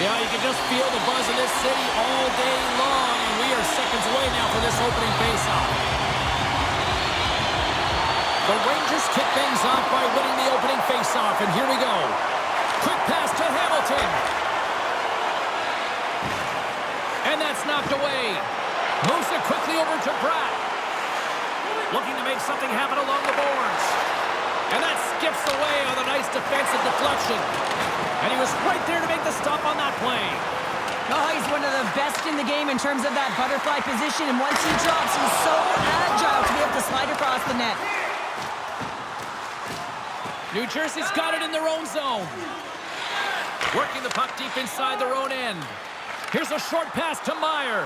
Yeah, you can just feel the buzz in this city all day long, and we are seconds away now for this opening faceoff. The Rangers kick things off by winning the opening faceoff, and here we go. Quick pass to Hamilton. And that's knocked away. Moves it quickly over to Pratt. Looking to make something happen along the boards. And that skips away on a nice defensive deflection. And he was right there to make the stop on that play. Oh, he's one of the best in the game in terms of that butterfly position. And once he drops, he's so agile to be able to slide across the net. New Jersey's got it in their own zone. Working the puck deep inside their own end. Here's a short pass to Meyer.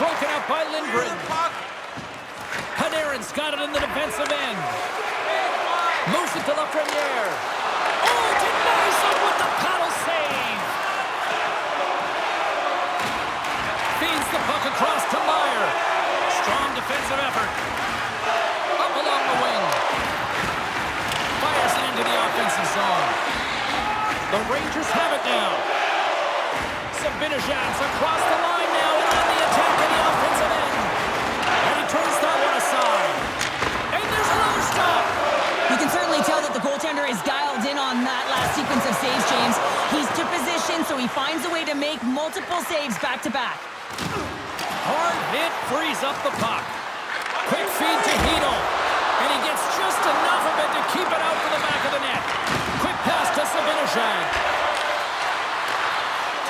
Broken up by Lindgren. Panarin's got it in the defensive end. Moves it to Lafreniere. Oh, denies him with the paddle save. Feeds the puck across to Meyer. Strong defensive effort. Up along the wing. Fires it into the offensive zone. The Rangers have it now. Sabinajad's across the line now and on the attack in the offensive end. And he turns that one aside. And there's another stop. You can certainly tell that the goaltender is dialed in on that last sequence of saves, James. He's to position, so he finds a way to make multiple saves back-to-back. Hard hit frees up the puck. Quick feed to Hedl. And he gets just enough of it to keep it out for the back of the net. Quick pass to Sabinajad.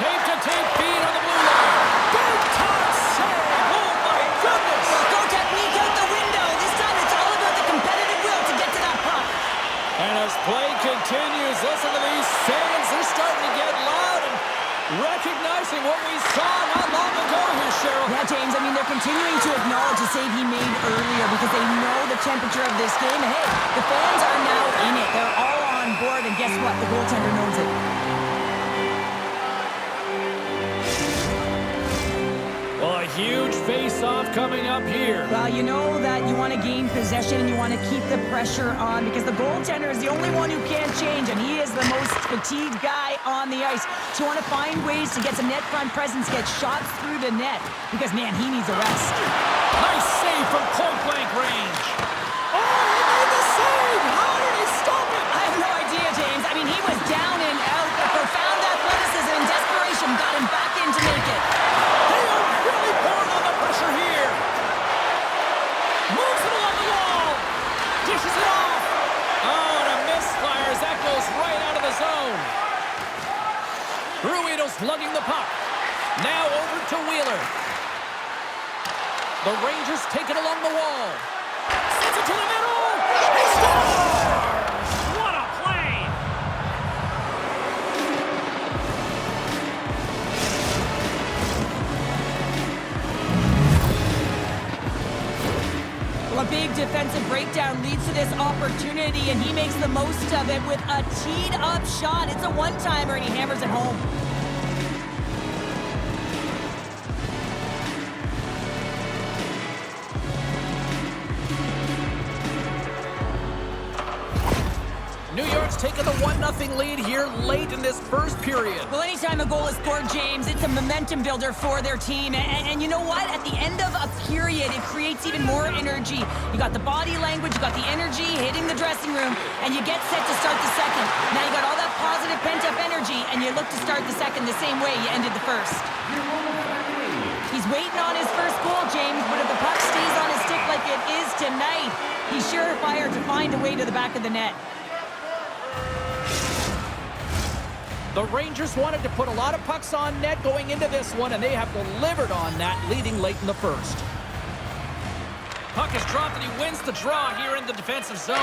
Tape-to-tape feed on the blue line. Big top save. Oh, my goodness. Go technique out the window. This time it's all about the competitive will to get to that puck. And as play continues, listen to these fans. They're starting to get loud and recognizing what we saw not long ago here, Cheryl. Yeah, James, I mean, they're continuing to acknowledge the save he made earlier because they know the temperature of this game. And hey, the fans are now in it. They're all on board, and guess what? The goaltender knows it. Well, a huge face-off coming up here. Well, you know that you want to gain possession and you want to keep the pressure on because the goaltender is the only one who can't change, and he is the most fatigued guy on the ice. So you want to find ways to get some net front presence, get shots through the net because, man, he needs a rest. Nice save from point-blank range. Oh, he made the save! How did he stop it? I have no idea, James. I mean, he was down and out. The profound athleticism and desperation got him back in to make it. They are really pouring on the pressure here. Moves it along the wall. Dishes it off. Oh, and a misfire as that goes right out of the zone. Ruido's lugging the puck. Now over to Wheeler. The Rangers take it along the wall. Sends it to the middle. He scores! What a play! Well, a big defensive breakdown leads to this opportunity, and he makes the most of it with a teed-up shot. It's a one-timer, and he hammers it home. New York's taking the 1-0 lead here late in this first period. Well, anytime a goal is scored, James, it's a momentum builder for their team. And you know what? At the end of a period, it creates even more energy. You got the body language, you got the energy hitting the dressing room, and you get set to start the second. Now you got all that positive pent-up energy, and you look to start the second the same way you ended the first. He's waiting on his first goal, James, but if the puck stays on his stick like it is tonight, he's surefire to find a way to the back of the net. The Rangers wanted to put a lot of pucks on net going into this one, and they have delivered on that, leading late in the first. Puck is dropped, and he wins the draw here in the defensive zone.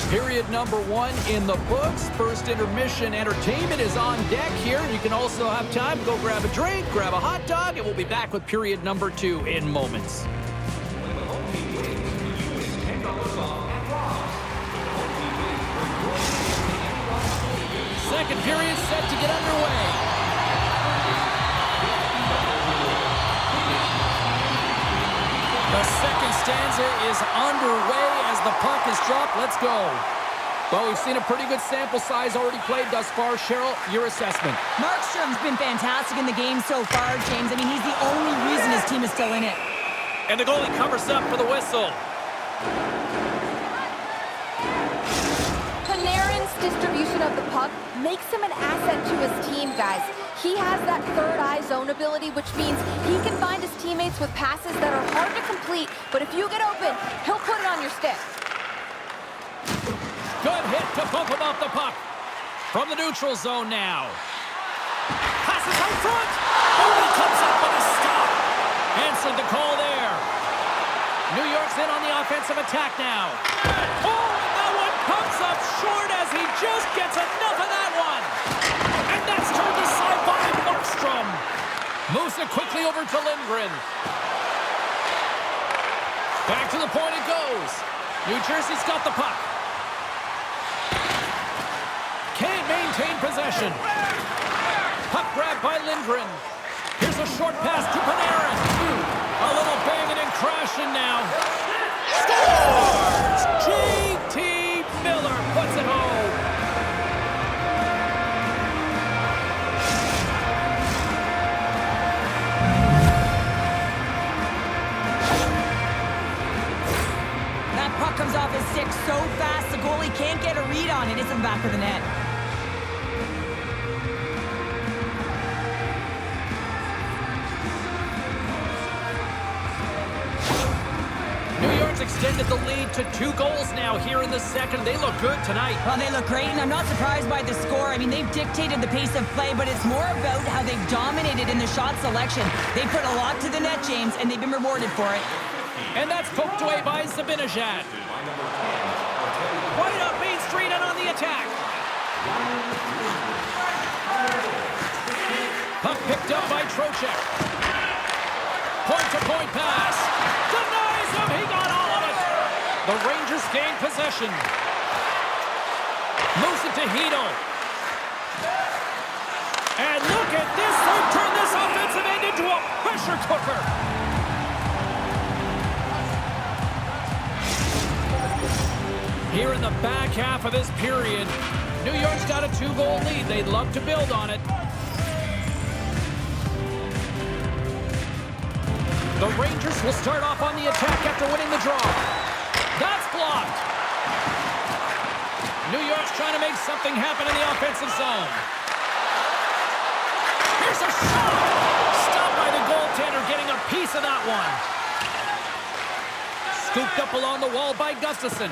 Period number 1 in the books. First intermission entertainment is on deck here. You can also have time to go grab a drink, grab a hot dog, and we'll be back with period number 2 in moments. Second period set to get underway. The second stanza is underway as the puck is dropped. Let's go. Well, we've seen a pretty good sample size already played thus far. Cheryl, your assessment. Markstrom's been fantastic in the game so far, James. I mean, he's the only reason his team is still in it. And the goalie covers up for the whistle. Panarin's distribution of the puck makes him an asset to his team, guys. He has that third eye zone ability, which means he can find his teammates with passes that are hard to complete, but if you get open, he'll put it on your stick. Good hit to bump him off the puck. From the neutral zone now. Passes out front. Oh, he comes up with a stop. Answered the call there. New York's in on the offensive attack now. Oh, and that one comes up short as he just gets enough of that one. And that's turned aside by Markstrom. Moves it quickly over to Lindgren. Back to the point it goes. New Jersey's got the puck. Can't maintain possession. Puck grab by Lindgren. Here's a short pass to Panarin. A little banging and crashing now. Scores! J.T. Miller puts it home. That puck comes off his stick so fast, the goalie can't get a read on it. It's in the back of the net. New York's extended the lead to 2 goals now here in the second. They look good tonight. Well, they look great, and I'm not surprised by the score. I mean, they've dictated the pace of play, but it's more about how they've dominated in the shot selection. They put a lot to the net, James, and they've been rewarded for it. And that's poked away by Zibanejad. Right up Main Street and on the attack. Puck picked up by Trocheck. Point-to-point pass. Denies him. He got all of it. The Rangers gain possession. Moves it to Hito. And look at this. They've turned this offensive end into a pressure cooker. Here in the back half of this period, New York's got a 2-goal lead. They'd love to build on it. The Rangers will start off on the attack after winning the draw. That's blocked. New York's trying to make something happen in the offensive zone. Here's a shot. Stopped by the goaltender, getting a piece of that one. Scooped up along the wall by Gustafsson.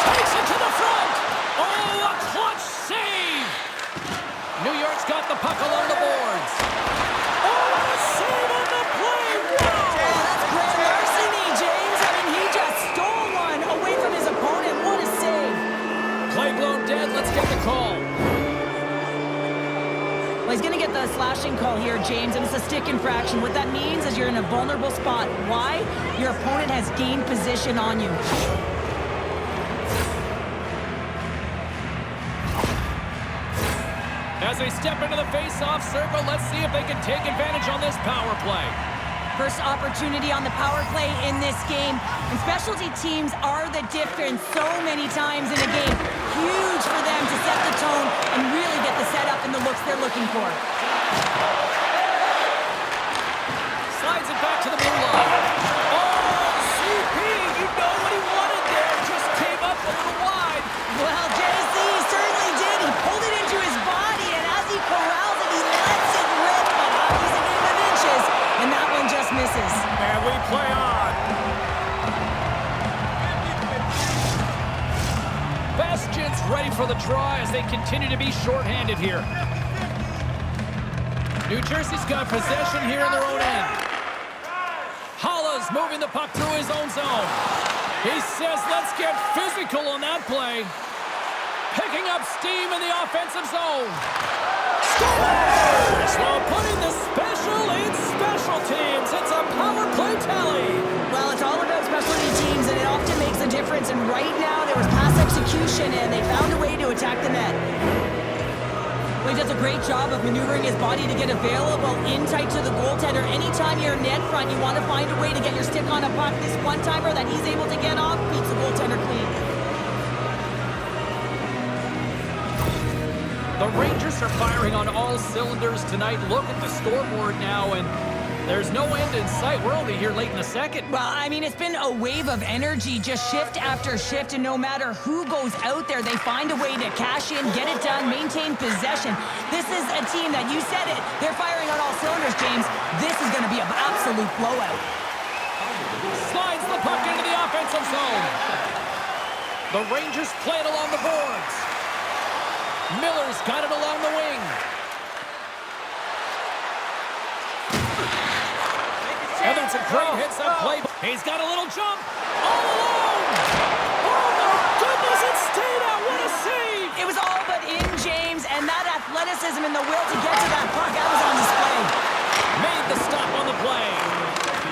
Takes it to the front. Oh, a clutch save. New York's got the puck along the boards. Oh, a save on the play. Wow. Yeah, that's great larceny, James. I mean, he just stole one away from his opponent. What a save. Play blown dead. Let's get the call. Well, he's going to get the slashing call here, James, and it's a stick infraction. What that means is you're in a vulnerable spot. Why? Your opponent has gained position on you. As they step into the face-off circle, let's see if they can take advantage on this power play. First opportunity on the power play in this game. And specialty teams are the difference so many times in a game. Huge for them to set the tone and really get the setup and the looks they're looking for. Slides it back to the blue line. Oh, CP, you know what he wanted there. Just came up a little wide. Well, JC certainly did. He pulled it into his body, and as he corrals it, he lets it rip. But hockey's a game of inches, and that one just misses. And we play on. Bastion's ready for the draw as they continue to be shorthanded here. New Jersey's got possession here in their own end. Holla's moving the puck through his own zone. He says, let's get physical on that play. Picking up steam in the offensive zone. Scores! Well, putting the special in special teams. It's a power play tally. Well, it's all about specialty teams, and it often makes a difference. And right now, there was pass execution, and they found a way to attack the net. Well, he does a great job job of maneuvering his body to get available in tight to the goaltender. Anytime you're net front, you want to find a way to get your stick on a puck. This one-timer that he's able to get off beats the goaltender clean. The Rangers are firing on all cylinders tonight. Look at the scoreboard now, and there's no end in sight. We're only here late in the second. Well, I mean, it's been a wave of energy, just shift after shift, and no matter who goes out there, they find a way to cash in, get it done, maintain possession. This is a team that, you said it, they're firing on all cylinders, James. This is going to be an absolute blowout. Slides the puck into the offensive zone. The Rangers play it along the boards. Miller's got it along the wing. And that's a great hits-up play. He's got a little jump. All alone. Oh, my goodness, it stayed out. What a save. It was all but in, James, and that athleticism and the will to get to that puck, that was on display. Made the stop on the play.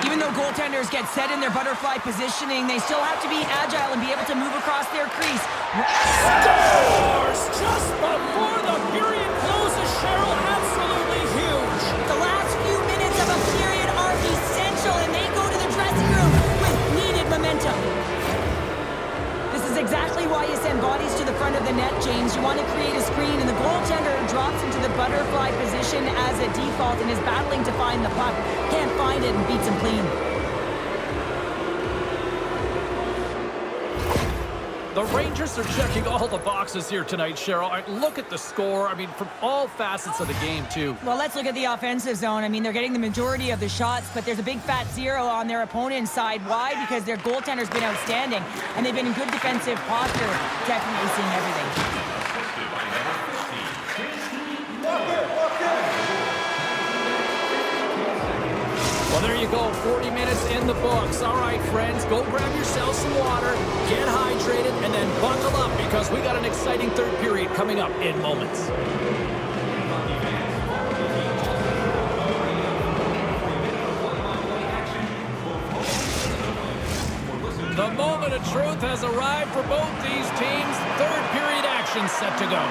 Even though goaltenders get set in their butterfly positioning, they still have to be agile and be able to move across their crease. Scores just before the period closes, Cheryl. Absolutely huge. The last few minutes of a period are essential, and they go to the dressing room with needed momentum. This is exactly why you send bodies to the front of the net, James. You want to create a screen, and the goaltender drops into the butterfly position as a default and is battling to find the puck. Can't find it and beats him clean. The Rangers are checking all the boxes here tonight, Cheryl. Look at the score. I mean, from all facets of the game, too. Well, let's look at the offensive zone. I mean, they're getting the majority of the shots, but there's a big fat zero on their opponent's side. Why? Because their goaltender's been outstanding, and they've been in good defensive posture, definitely seeing everything. Well, there you go. 40 minutes in the books. All right, friends, go grab yourself some water, get hydrated, and then buckle up because we got an exciting third period coming up in moments. The moment of truth has arrived for both these teams. Third period action set to go.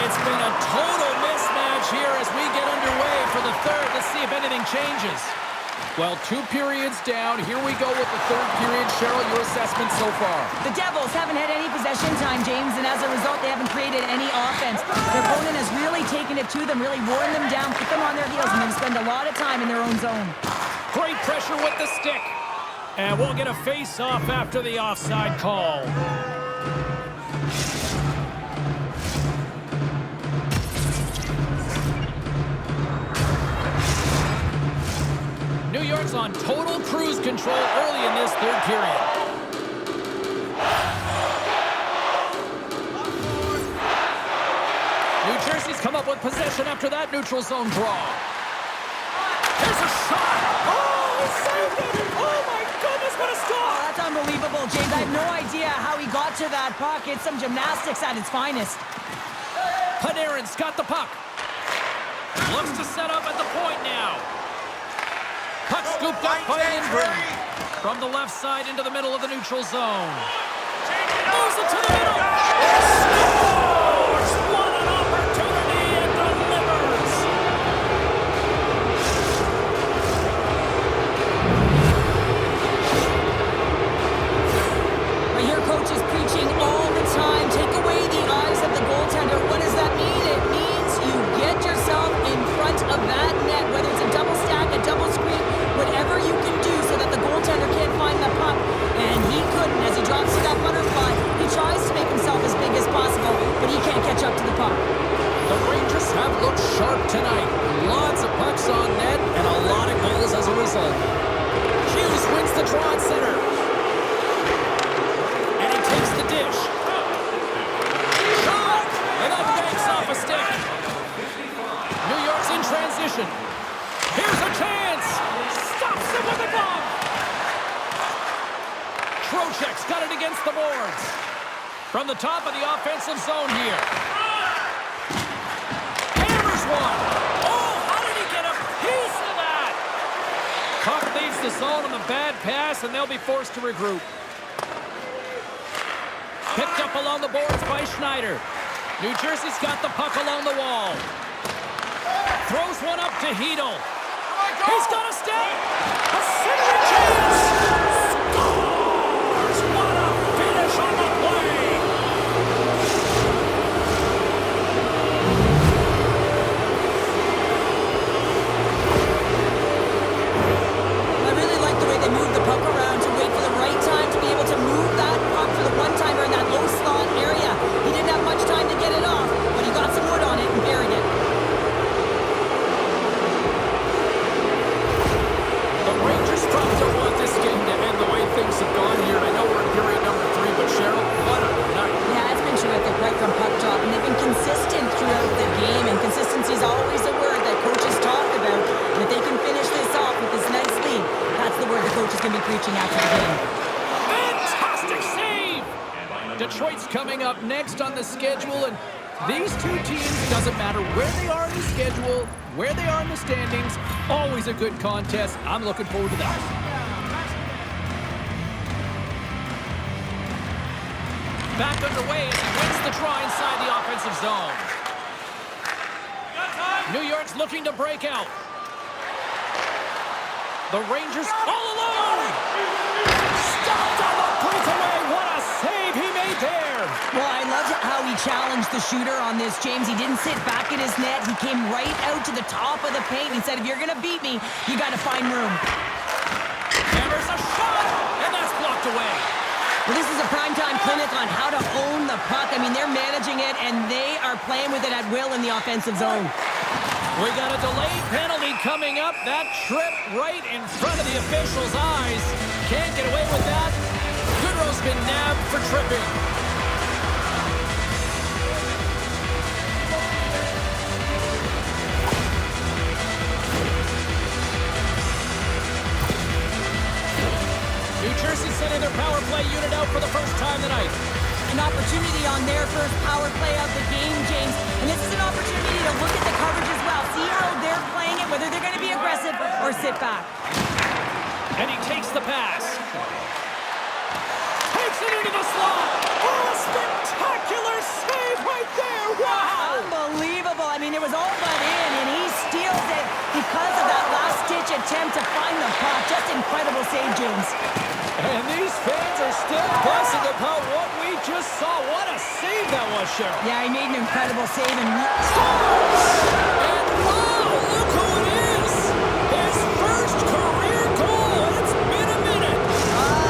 It's been a total mismatch here as we get underway for the third. Let's see if anything changes. Well, 2 periods down. Here we go with the third period. Cheryl, your assessment so far? The Devils haven't had any possession time, James, and as a result, they haven't created any offense. Their opponent has really taken it to them, really worn them down, put them on their heels, and then spend a lot of time in their own zone. Great pressure with the stick. And we'll get a face-off after the offside call. New York's on total cruise control early in this third period. New Jersey's come up with possession after that neutral zone draw. There's a shot. Oh, he saved it. Oh, my goodness, what a stop. Oh, that's unbelievable, James. I have no idea how he got to that puck. It's some gymnastics at its finest. Panarin's got the puck. Looks to set up at the point now. Puck scooped up by Ingram. From the left side into the middle of the neutral zone. Moves it to the middle. Scores! What an opportunity and delivers. I hear coaches preaching all the time. Take away the eyes of the goaltender. What does that mean? It means you get yourself in front of that net, whether it's a double stack, a double screen, whatever you can do so that the goaltender can't find the puck. And he couldn't. As he drops to that butterfly, he tries to make himself as big as possible, but he can't catch up to the puck. The Rangers have looked sharp tonight. Lots of pucks on net and a lot of goals as a result. Hughes wins the draw at center. And he takes the dish. Shot! And that banks off a stick. New York's in transition. Here's a chance! Stops him with a glove! Trocheck's got it against the boards. From the top of the offensive zone here. Hammers one! Oh, how did he get a piece of that? Puck leaves the zone on the bad pass, and they'll be forced to regroup. Picked up along the boards by Schneider. New Jersey's got the puck along the wall. Throws one up to Hedel. He's got a step. A centering chance. Scores! What a finish on the play. I really like the way they moved the puck around to wait for the right time to be able to move that puck for the one-timer in that low slot area. He didn't have much time to get it off, but he got some wood on it and buried it. The Rangers probably don't want this game to end the way things have gone here. I know we're in period number 3, but Cheryl, what a night. Yeah, it's been terrific right from puck drop, and they've been consistent throughout the game, and consistency is always a word that coaches talk about. And if they can finish this off with this nice lead, that's the word the coach is going to be preaching after the game. Fantastic save! Detroit's coming up next on the schedule, and these two teams, doesn't matter where they are in the schedule, where they are in the standings, always a good contest. I'm looking forward to that. Back underway as he wins the draw inside the offensive zone. New York's looking to break out. The Rangers all alone! Stopped on the breakaway! What a save he made there! Well, I loved how he challenged the shooter on this, James. He didn't sit back in his net. He came right out to the top of the paint and said, if you're going to beat me, you got to find room. Hammers a shot, and that's blocked away. Well, this is a primetime clinic on how to own the puck. I mean, they're managing it, and they are playing with it at will in the offensive zone. We got a delayed penalty coming up. That trip right in front of the official's eyes. Can't get away with that. Goodrow's been nabbed for tripping. New Jersey sending their power play unit out for the first time tonight. An opportunity on their first power play of the game, James. And this is an opportunity to look at the coverage as well. See how they're playing it, whether they're going to be aggressive or sit back. And he takes the pass. Takes it into the slot. Oh, a spectacular save right there. Wow. Unbelievable. I mean, it was all but in, and he steals it because of that last-ditch attempt to find the puck. Just incredible save, James. And these fans are still buzzing about what we just saw. What a save that was, Cheryl. Yeah, he made an incredible save. And And wow, look who it is. His first career goal. It's been a minute.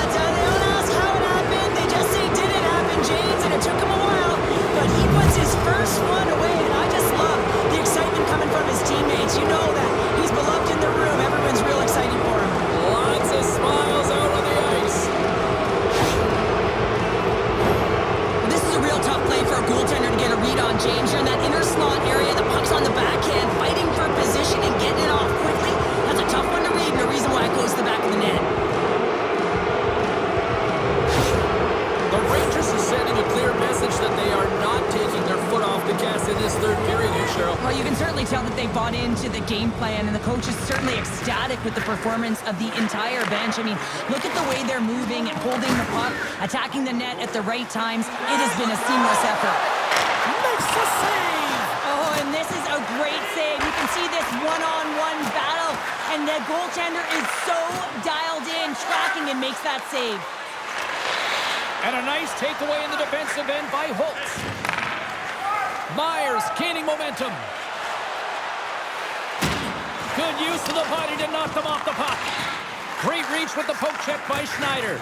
they don't ask how it happened. They just say, did it happen, James? And it took him a while. But he puts his first one away, and I just love the excitement coming from his teammates. You know that he's beloved in the room. Everyone's real excited for him. Lots of smiles out on the ice. This is a real tough play for a goaltender to get a read on, James. You're in that inner slot area. The puck's on the backhand, fighting for position and getting it off quickly. That's a tough one to read, and a reason why it goes to the back of the net. The Rangers are sending a clear message that they are not taking their foot off the gas in this third period here, Cheryl. Well, you can certainly tell that they bought into the game plan, and the coach is certainly ecstatic with the performance of the entire bench. I mean, look at the way they're moving and holding the puck, attacking the net at the right times. It has been a seamless effort. Makes the save. Oh, and this is a great save. You can see this one-on-one battle, and the goaltender is so dialed in, tracking, and makes that save. And a nice takeaway in the defensive end by Holtz. Myers gaining momentum. Good use of the body to knock them off the puck. Great reach with the poke check by Schneider.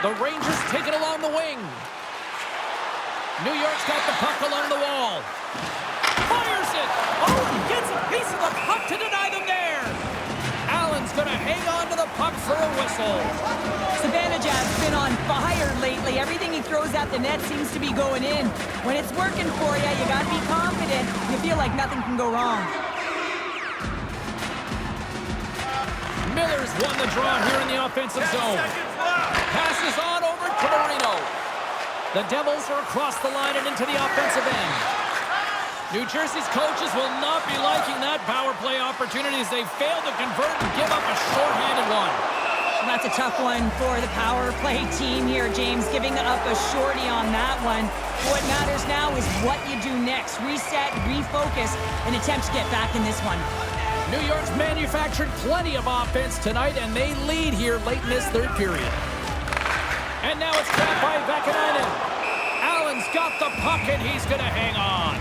The Rangers take it along the wing. New York's got the puck along the wall. Fires it. Oh, he gets a piece of the puck to deny them there. Allen's going to hang on to the puck for a whistle. Sabanajad's been on fire lately. Everything he throws at the net seems to be going in. When it's working for you, you got to be confident. You feel like nothing can go wrong. Miller's won the draw here in the offensive zone. Passes on over to Marino. The Devils are across the line and into the offensive end. New Jersey's coaches will not be liking that power play opportunity as they fail to convert and give up a short-handed one. That's a tough one for the power play team here, James, giving up a shorty on that one. What matters now is what you do next. Reset, refocus, and attempt to get back in this one. New York's manufactured plenty of offense tonight, and they lead here late in this third period. And now it's grabbed by Vakanainen. Allen's got the puck, and he's going to hang on.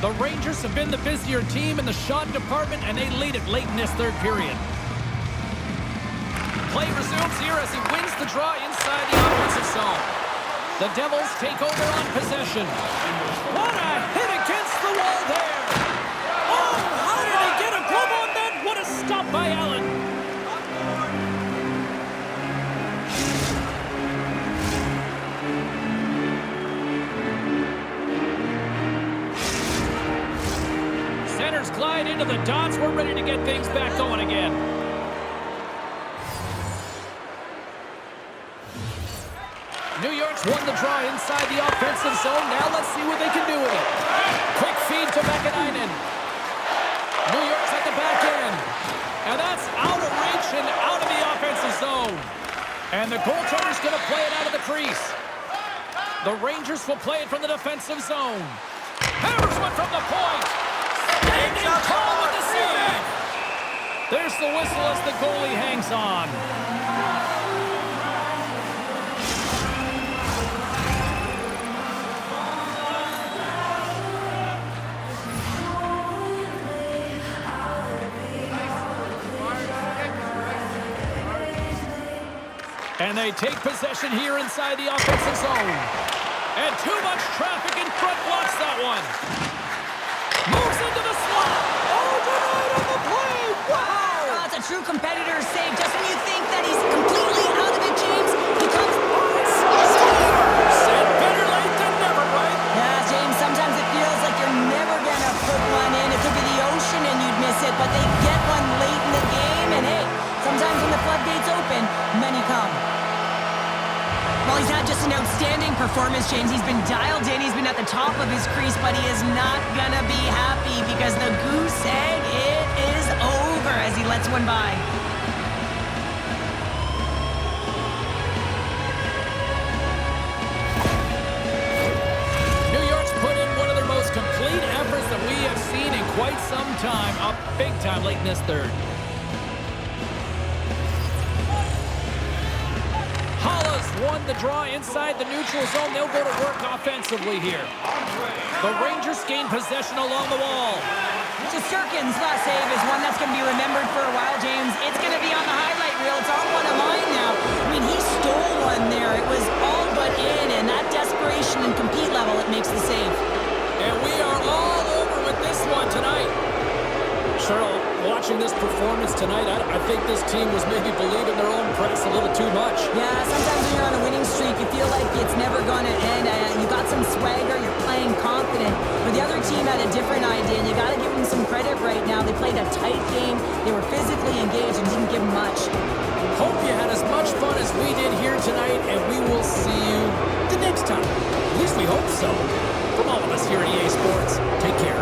The Rangers have been the busier team in the shot department, and they lead it late in this third period. Play resumes here as he wins the draw inside the offensive zone. The Devils take over on possession. What a hit against the wall there! Oh, how did he get a glove on that? What a stop by Allen! Centers glide into the dots. We're ready to get things back going again. New York's won the draw inside the offensive zone. Now let's see what they can do with it. Quick feed to Vakanainen. New York's at the back end. And that's out of reach and out of the offensive zone. And the goaltender's going to play it out of the crease. The Rangers will play it from the defensive zone. Hammers one from the point. Standing tall with the save. There's the whistle as the goalie hangs on. And they take possession here inside the offensive zone. And too much traffic in front blocks that one. Moves into the slot. Oh, denied on the play. Wow! Oh, it's a true competitor save. Just when you think that he's completely out of it, James, he comes... Said better late than never, right? Yeah, James, sometimes it feels like you're never going to put one in. It could be the ocean and you'd miss it, but they get one late in the game. And hey, sometimes when the floodgates open, many come. Well, he's had just an outstanding performance, James. He's been dialed in. He's been at the top of his crease, but he is not going to be happy because the goose egg, it is over as he lets one by. New York's put in one of their most complete efforts that we have seen in quite some time. Up big time late in this third. Won the draw inside the neutral zone. They'll go to work offensively here. The Rangers gain possession along the wall. Shesterkin's last save is one that's going to be remembered for a while, James. It's going to be on the highlight reel. It's on one of mine now. I mean, he stole one there. It was all but in, and that desperation and compete level, it makes the save. And we are all over with this one tonight. Cheryl, watching this performance tonight, I think this team was maybe believing their own press a little too much. Yeah, sometimes when you're on a winning streak, you feel like it's never going to end. You got some swagger, you're playing confident. But the other team had a different idea, and you got to give them some credit right now. They played a tight game. They were physically engaged and didn't give much. Hope you had as much fun as we did here tonight, and we will see you the next time. At least we hope so. From all of us here at EA Sports, take care.